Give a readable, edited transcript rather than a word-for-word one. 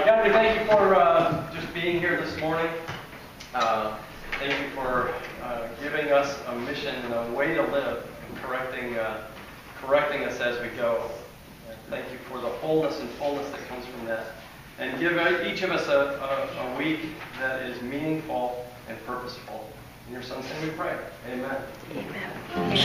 God, we thank you for just being here this morning. Thank you for giving us a mission and a way to live, and correcting us as we go. And thank you for the wholeness and fullness that comes from that. And give each of us a week that is meaningful and purposeful. In your Son's name we pray. Amen. Amen.